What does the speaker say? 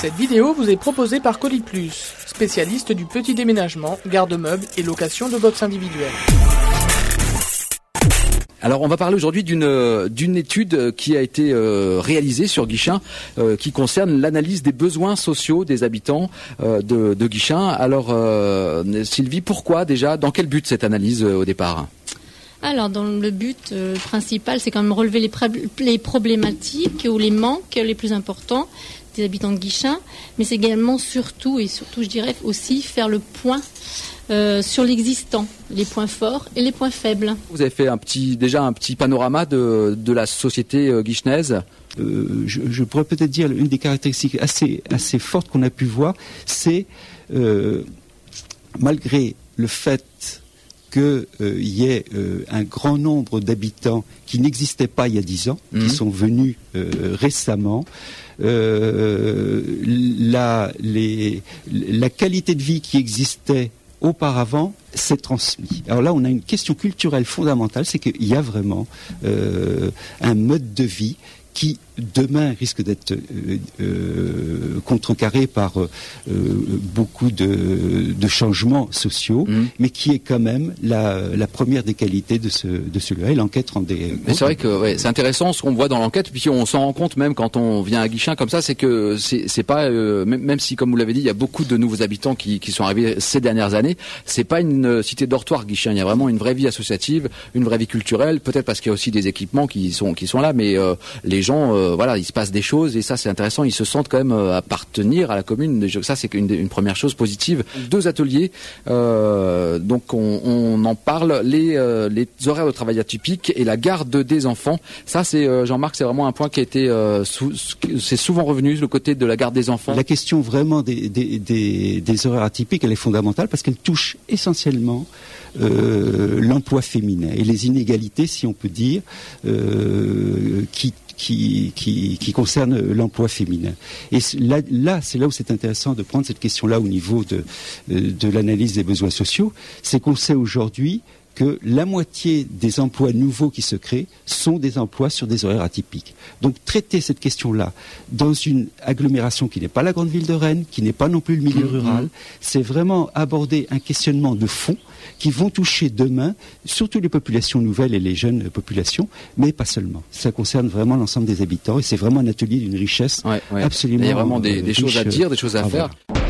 Cette vidéo vous est proposée par Coliplus, spécialiste du petit déménagement, garde-meubles et location de box individuelles. Alors on va parler aujourd'hui d'une étude qui a été réalisée sur Guichen qui concerne l'analyse des besoins sociaux des habitants de Guichen. Alors Sylvie, pourquoi déjà, dans quel but cette analyse au départ ? Alors, dans le but principal, c'est quand même relever les problématiques ou les manques les plus importants des habitants de Guichen, mais c'est également surtout, je dirais aussi, faire le point sur l'existant, les points forts et les points faibles. Vous avez fait déjà un petit panorama de la société guichenaise. Je pourrais peut-être dire une des caractéristiques assez fortes qu'on a pu voir, c'est malgré le fait qu'il y ait un grand nombre d'habitants qui n'existaient pas il y a 10 ans, qui sont venus récemment. La qualité de vie qui existait auparavant s'est transmise. Alors là, on a une question culturelle fondamentale, c'est qu'il y a vraiment un mode de vie qui demain risque d'être contrecarré par beaucoup de changements sociaux, mais qui est quand même la première des qualités de celui-là. Et l'enquête rendait compte. C'est vrai que c'est intéressant ce qu'on voit dans l'enquête, puis on s'en rend compte même quand on vient à Guichen comme ça, c'est que c'est pas même si, comme vous l'avez dit, il y a beaucoup de nouveaux habitants qui sont arrivés ces dernières années, c'est pas une cité dortoir Guichen. Il y a vraiment une vraie vie associative, une vraie vie culturelle, peut-être parce qu'il y a aussi des équipements qui sont là, mais les gens il se passe des choses et ça c'est intéressant, ils se sentent quand même appartenir à la commune. Ça c'est une première chose positive. 2 ateliers, donc on en parle, les horaires de travail atypiques et la garde des enfants. Ça c'est Jean-Marc, c'est vraiment un point qui a été c'est souvent revenu, le côté de la garde des enfants. La question vraiment des horaires atypiques, elle est fondamentale parce qu'elle touche essentiellement l'emploi féminin et les inégalités, si on peut dire, qui concerne l'emploi féminin. Et là, c'est là où c'est intéressant de prendre cette question-là au niveau de l'analyse des besoins sociaux, c'est qu'on sait aujourd'hui que la moitié des emplois nouveaux qui se créent sont des emplois sur des horaires atypiques. Donc traiter cette question-là dans une agglomération qui n'est pas la grande ville de Rennes, qui n'est pas non plus le milieu rural, c'est vraiment aborder un questionnement de fond qui vont toucher demain surtout les populations nouvelles et les jeunes populations, mais pas seulement. Ça concerne vraiment l'ensemble des habitants et c'est vraiment un atelier d'une richesse absolument Il y a vraiment des choses à dire, des choses à faire. Voilà.